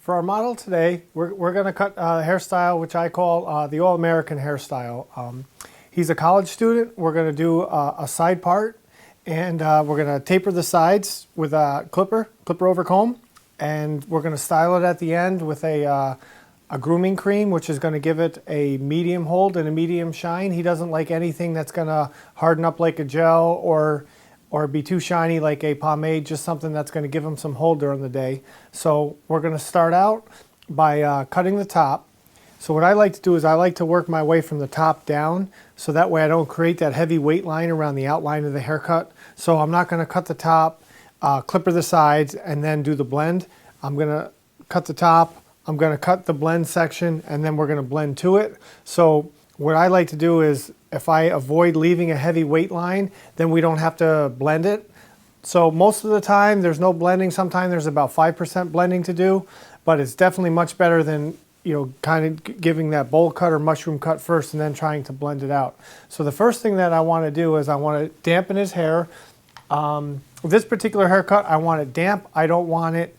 For our model today, we're going to cut a hairstyle which I call the All-American hairstyle. He's a college student. We're going to do a side part, and we're going to taper the sides with a clipper over comb, and we're going to style it at the end with a grooming cream, which is going to give it a medium hold and a medium shine. He doesn't like anything that's going to harden up like a gel or be too shiny like a pomade, just something that's going to give him some hold during the day. So we're going to start out by cutting the top. So what I like to do is I like to work my way from the top down, so that way I don't create that heavy weight line around the outline of the haircut. So I'm not going to cut the top, clipper the sides, and then do the blend. I'm going to cut the top, I'm going to cut the blend section, and then we're going to blend to it. So what I like to do is, if I avoid leaving a heavy weight line, then we don't have to blend it. So most of the time there's no blending. Sometimes there's about 5% blending to do, but it's definitely much better than, you know, kind of giving that bowl cut or mushroom cut first and then trying to blend it out. So the first thing that I want to do is I want to dampen his hair. This particular haircut, I want it damp. I don't want it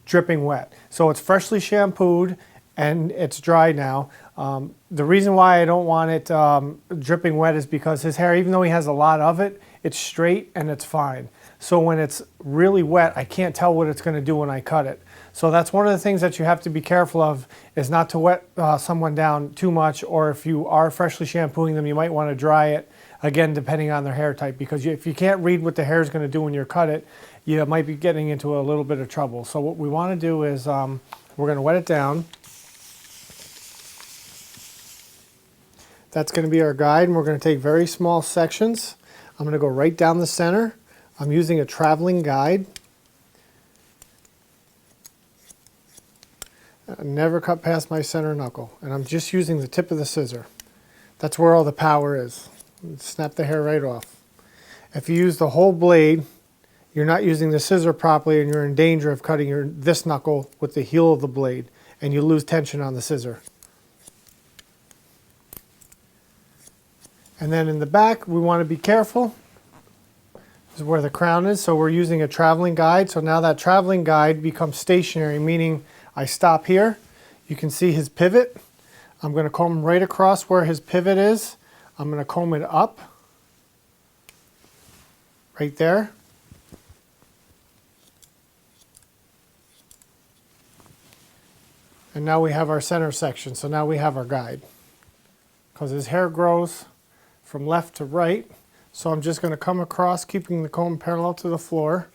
dripping wet. So it's freshly shampooed and it's dry now. The reason why I don't want it dripping wet is because his hair, even though he has a lot of it, it's straight and it's fine. So when it's really wet, I can't tell what it's going to do when I cut it. So that's one of the things that you have to be careful of, is not to wet someone down too much, or if you are freshly shampooing them, you might want to dry it, again, depending on their hair type, because if you can't read what the hair is going to do when you cut it, you might be getting into a little bit of trouble. So what we want to do is we're going to wet it down. That's going to be our guide, and we're going to take very small sections. I'm going to go right down the center. I'm using a traveling guide. I never cut past my center knuckle, and I'm just using the tip of the scissor. That's where all the power is. Snap the hair right off. If you use the whole blade, you're not using the scissor properly, and you're in danger of cutting this knuckle with the heel of the blade, and you lose tension on the scissor. And then in the back, we want to be careful. This is where the crown is, so we're using a traveling guide. So now that traveling guide becomes stationary, meaning I stop here. You can see his pivot. I'm going to comb right across where his pivot is. I'm going to comb it up, right there. And now we have our center section, so now we have our guide. Because his hair grows from left to right, so I'm just going to come across, keeping the comb parallel to the floor.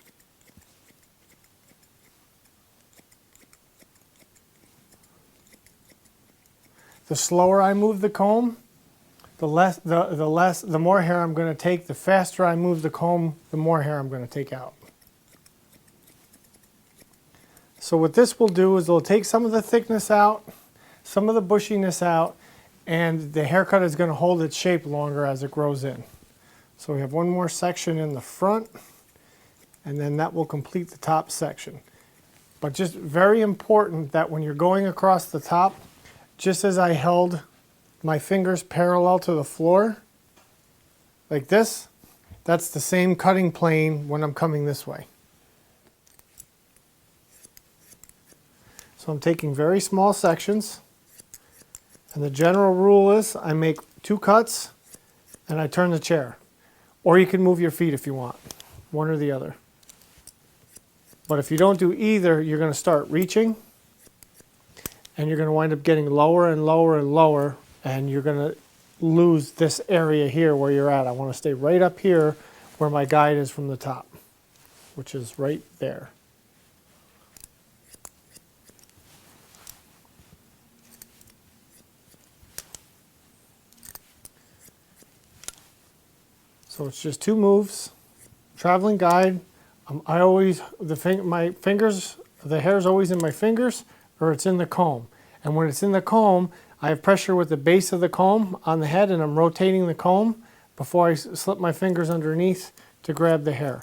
The slower I move the comb, the more hair I'm going to take. The faster I move the comb, the more hair I'm going to take out. So what this will do is it'll take some of the thickness out, some of the bushiness out, and the haircut is going to hold its shape longer as it grows in. So we have one more section in the front, and then that will complete the top section. But just very important that when you're going across the top, just as I held my fingers parallel to the floor, like this, that's the same cutting plane when I'm coming this way. So I'm taking very small sections. And the general rule is I make 2 cuts and I turn the chair. Or you can move your feet if you want, one or the other. But if you don't do either, you're going to start reaching and you're going to wind up getting lower and lower and lower, and you're going to lose this area here where you're at. I want to stay right up here where my guide is from the top, which is right there. So it's just 2 moves, traveling guide. My fingers, the hair is always in my fingers, or it's in the comb. And when it's in the comb, I have pressure with the base of the comb on the head, and I'm rotating the comb before I slip my fingers underneath to grab the hair.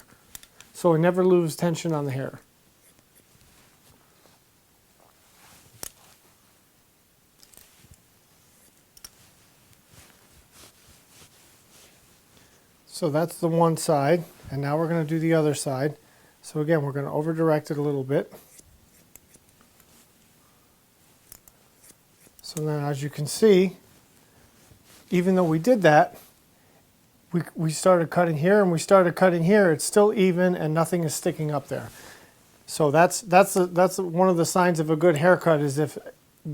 So I never lose tension on the hair. So that's the one side, and now we're going to do the other side. So again, we're going to over direct it a little bit. So then, as you can see, even though we did that, we started cutting here and we started cutting here, it's still even and nothing is sticking up there. So that's one of the signs of a good haircut, is if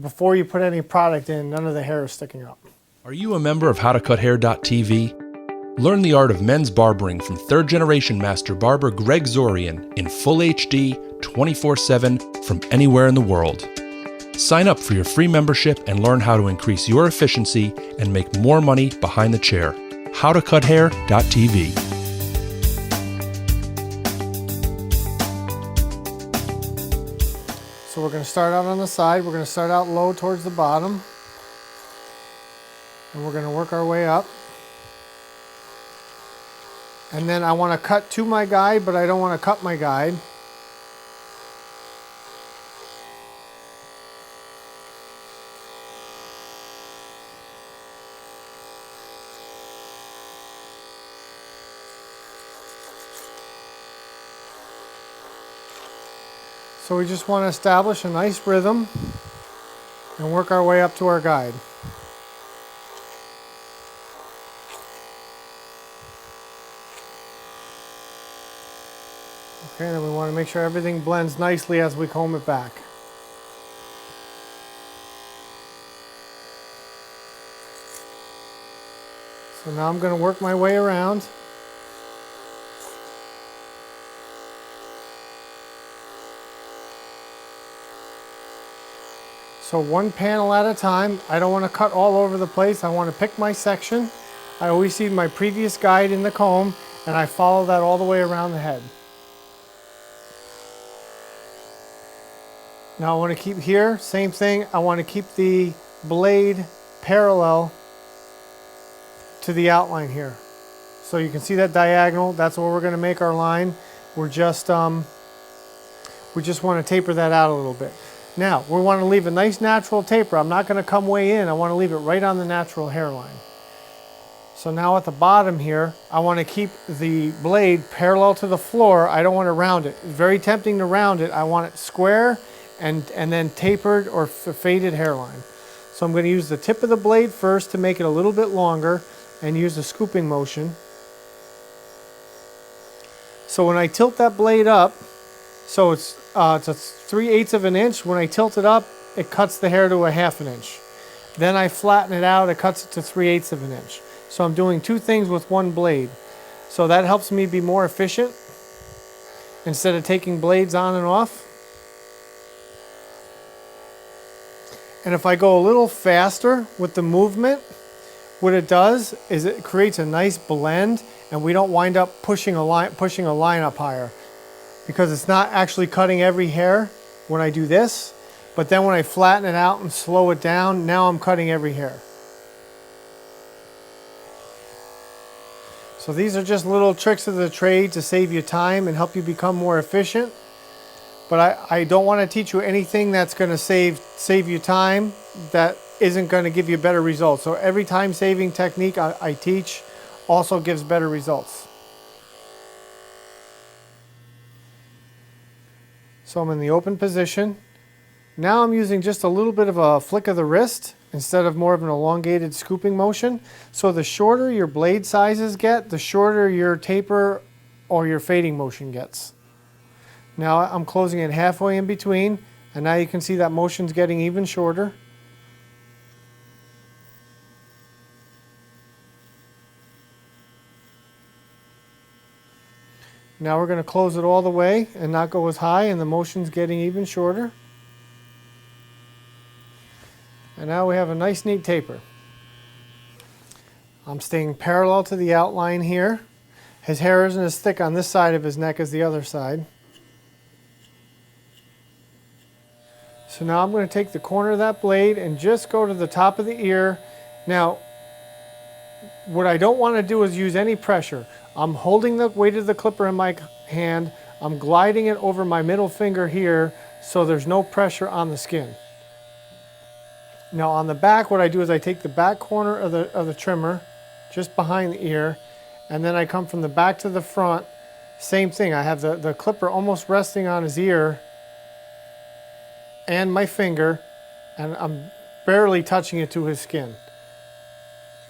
before you put any product in, none of the hair is sticking up. Are you a member of HowToCutHair.tv? Learn the art of men's barbering from third-generation master barber Greg Zorian in full HD, 24/7 from anywhere in the world. Sign up for your free membership and learn how to increase your efficiency and make more money behind the chair. HowToCutHair.tv. So we're going to start out on the side. We're going to start out low towards the bottom. And we're going to work our way up. And then I want to cut to my guide, but I don't want to cut my guide. So we just want to establish a nice rhythm and work our way up to our guide. Okay, then we want to make sure everything blends nicely as we comb it back. So now I'm going to work my way around. So one panel at a time. I don't want to cut all over the place. I want to pick my section. I always see my previous guide in the comb and I follow that all the way around the head. Now I want to keep here, same thing. I want to keep the blade parallel to the outline here. So you can see that diagonal. That's where we're going to make our line. We just want to taper that out a little bit. Now, we want to leave a nice natural taper. I'm not going to come way in. I want to leave it right on the natural hairline. So now at the bottom here, I want to keep the blade parallel to the floor. I don't want to round it. It's very tempting to round it. I want it square and then tapered or faded hairline. So I'm going to use the tip of the blade first to make it a little bit longer and use the scooping motion. So when I tilt that blade up, so it's a 3/8 of an inch. When I tilt it up, it cuts the hair to a 1/2 inch. Then I flatten it out, it cuts it to 3/8 of an inch. So I'm doing two things with one blade. So that helps me be more efficient instead of taking blades on and off. And if I go a little faster with the movement, what it does is it creates a nice blend and we don't wind up pushing a line up higher, because it's not actually cutting every hair when I do this, but then when I flatten it out and slow it down, now I'm cutting every hair. So these are just little tricks of the trade to save you time and help you become more efficient. But I don't want to teach you anything that's going to save you time that isn't going to give you better results. So every time saving technique I teach also gives better results. So I'm in the open position. Now I'm using just a little bit of a flick of the wrist instead of more of an elongated scooping motion. So the shorter your blade sizes get, the shorter your taper or your fading motion gets. Now I'm closing it halfway in between, and now you can see that motion's getting even shorter. Now we're going to close it all the way and not go as high, and the motion's getting even shorter. And now we have a nice neat taper. I'm staying parallel to the outline here. His hair isn't as thick on this side of his neck as the other side. So now I'm going to take the corner of that blade and just go to the top of the ear. Now, what I don't want to do is use any pressure. I'm holding the weight of the clipper in my hand. I'm gliding it over my middle finger here so there's no pressure on the skin. Now on the back, what I do is I take the back corner of the trimmer just behind the ear, and then I come from the back to the front. Same thing, I have the clipper almost resting on his ear and my finger, and I'm barely touching it to his skin.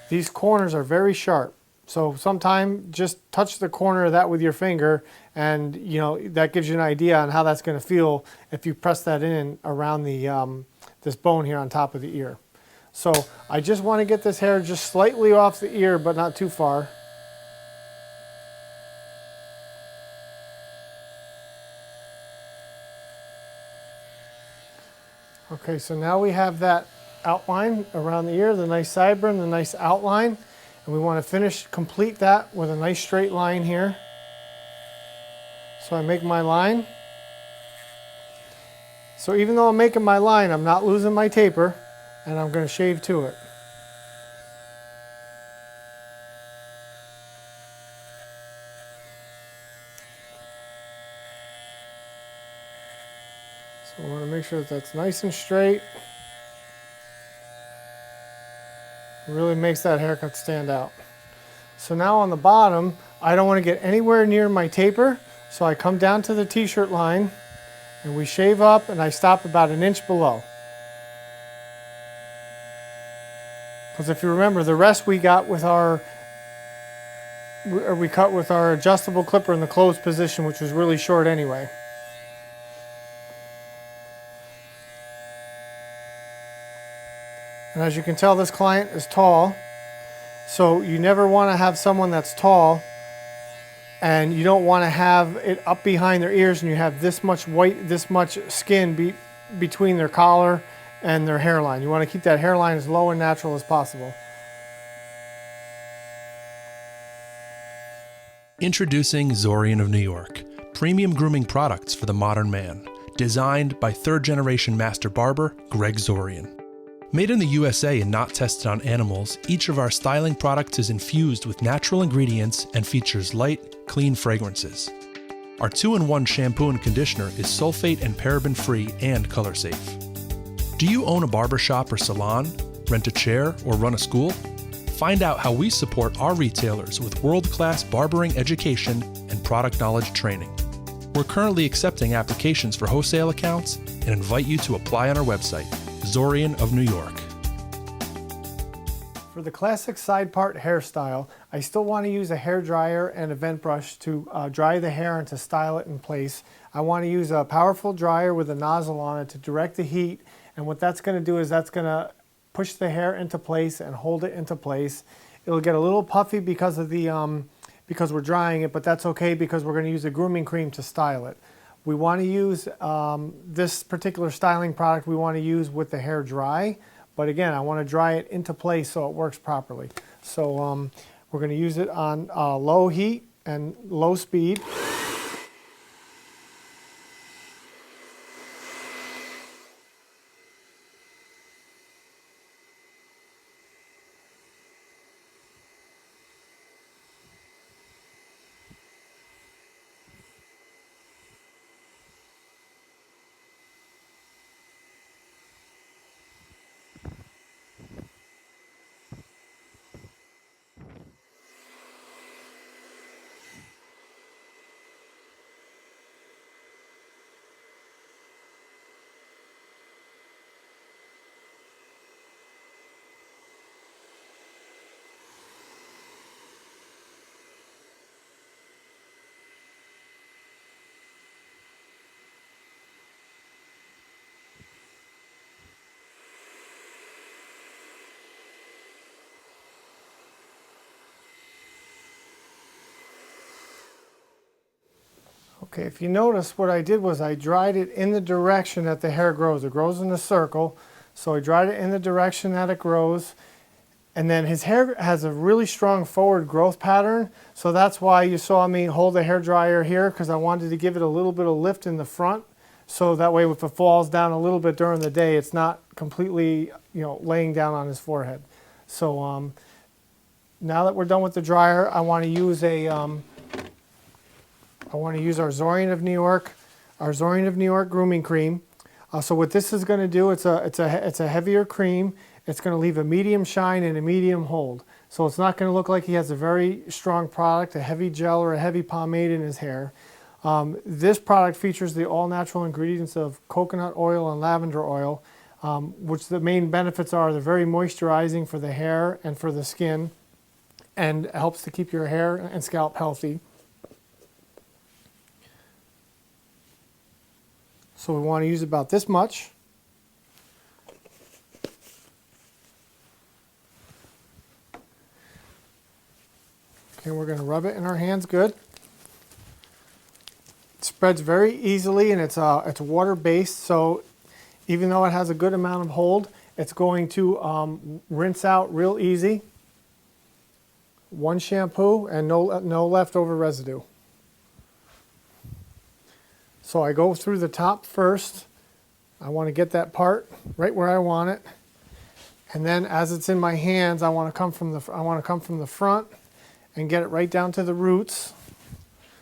These corners are very sharp. So sometime just touch the corner of that with your finger, and you know that gives you an idea on how that's going to feel if you press that in around the this bone here on top of the ear. So I just want to get this hair just slightly off the ear, but not too far. Okay, so now we have that outline around the ear, the nice sideburn, the nice outline. And we want to complete that with a nice straight line here. So I make my line. So even though I'm making my line, I'm not losing my taper, and I'm going to shave to it. So I want to make sure that that's nice and straight. It really makes that haircut stand out. So now on the bottom, I don't want to get anywhere near my taper, so I come down to the t-shirt line and we shave up, and I stop about an inch below. Because if you remember, the rest we got with we cut with our adjustable clipper in the closed position, which was really short anyway. And as you can tell, this client is tall, so you never want to have someone that's tall and you don't want to have it up behind their ears and you have this much skin between their collar and their hairline. You want to keep that hairline as low and natural as possible. Introducing Zorian of New York, premium grooming products for the modern man, designed by third-generation master barber Greg Zorian. Made in the USA and not tested on animals, each of our styling products is infused with natural ingredients and features light, clean fragrances. Our 2-in-1 shampoo and conditioner is sulfate and paraben-free and color-safe. Do you own a barbershop or salon, rent a chair, or run a school? Find out how we support our retailers with world-class barbering education and product knowledge training. We're currently accepting applications for wholesale accounts and invite you to apply on our website, Zorian of New York. For the classic side part hairstyle, I still want to use a hair dryer and a vent brush to dry the hair and to style it in place. I want to use a powerful dryer with a nozzle on it to direct the heat, and what that's going to do is that's going to push the hair into place and hold it into place. It'll get a little puffy because of the because we're drying it, but that's okay because we're going to use a grooming cream to style it. We want to use this particular styling product we want to use with the hair dry, but again, I want to dry it into place so it works properly. So we're going to use it on low heat and low speed. Okay, if you notice, what I did was I dried it in the direction that the hair grows. It grows in a circle, so I dried it in the direction that it grows. And then his hair has a really strong forward growth pattern, so that's why you saw me hold the hair dryer here, because I wanted to give it a little bit of lift in the front, so that way if it falls down a little bit during the day, it's not completely, laying down on his forehead. So now that we're done with the dryer, I want to use our Zorian of New York grooming cream. So what this is going to do, it's a heavier cream. It's going to leave a medium shine and a medium hold. So it's not going to look like he has a very strong product, a heavy gel or a heavy pomade in his hair. This product features the all-natural ingredients of coconut oil and lavender oil. which the main benefits are they're very moisturizing for the hair and for the skin, and helps to keep your hair and scalp healthy. So we want to use about this much. Okay, we're going to rub it in our hands good. It spreads very easily, and it's water-based, so even though it has a good amount of hold, it's going to rinse out real easy. One shampoo and no leftover residue. So I go through the top first. I want to get that part right where I want it, and then as it's in my hands, I want to come from the front and get it right down to the roots.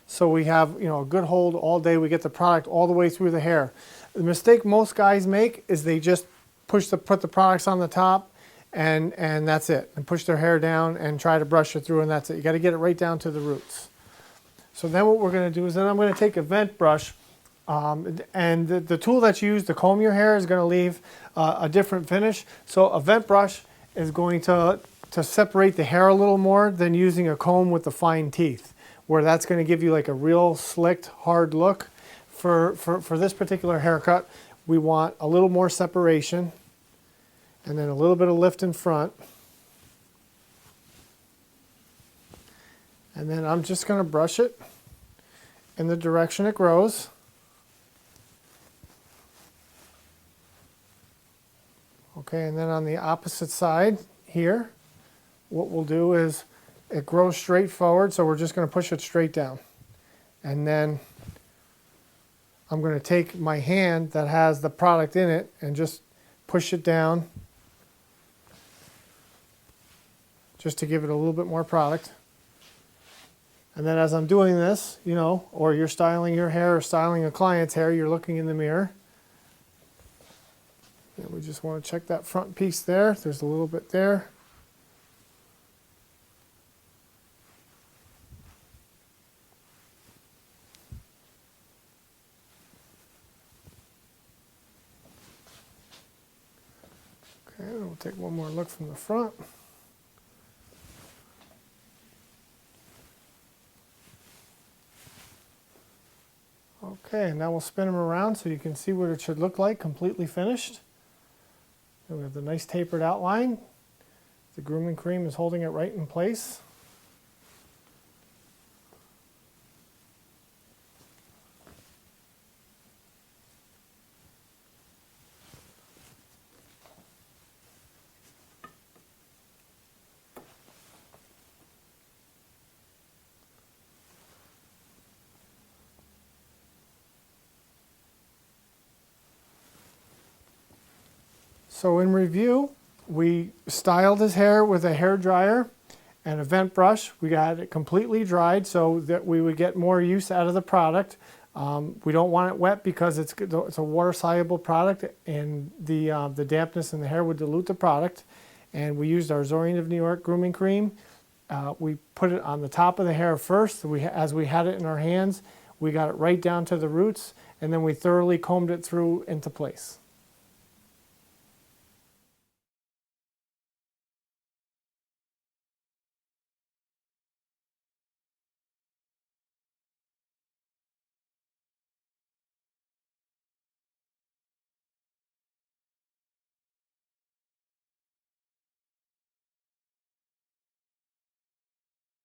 So we have, a good hold all day. We get the product all the way through the hair. The mistake most guys make is they just put the products on the top and that's it, and push their hair down and try to brush it through, and that's it. You got to get it right down to the roots. So then what we're going to do is then I'm going to take a vent brush, and the tool that you use to comb your hair is going to leave a different finish. So a vent brush is going to separate the hair a little more than using a comb with the fine teeth, where that's going to give you like a real slicked, hard look. For this particular haircut, we want a little more separation, and then a little bit of lift in front. And then I'm just going to brush it in the direction it grows. Okay, and then on the opposite side here, what we'll do is it grows straight forward, so we're just going to push it straight down. And then I'm going to take my hand that has the product in it and just push it down, just to give it a little bit more product. And then as I'm doing this, or you're styling your hair or styling a client's hair, you're looking in the mirror. And we just want to check that front piece there. There's a little bit there. Okay, we'll take one more look from the front. Okay, now we'll spin them around so you can see what it should look like completely finished. And we have the nice tapered outline. The grooming cream is holding it right in place. So in review, we styled his hair with a hair dryer and a vent brush. We got it completely dried so that we would get more use out of the product. We don't want it wet because it's a water-soluble product, and the dampness in the hair would dilute the product. And we used our Zorian of New York grooming cream. We put it on the top of the hair first. As we had it in our hands, we got it right down to the roots, and then we thoroughly combed it through into place.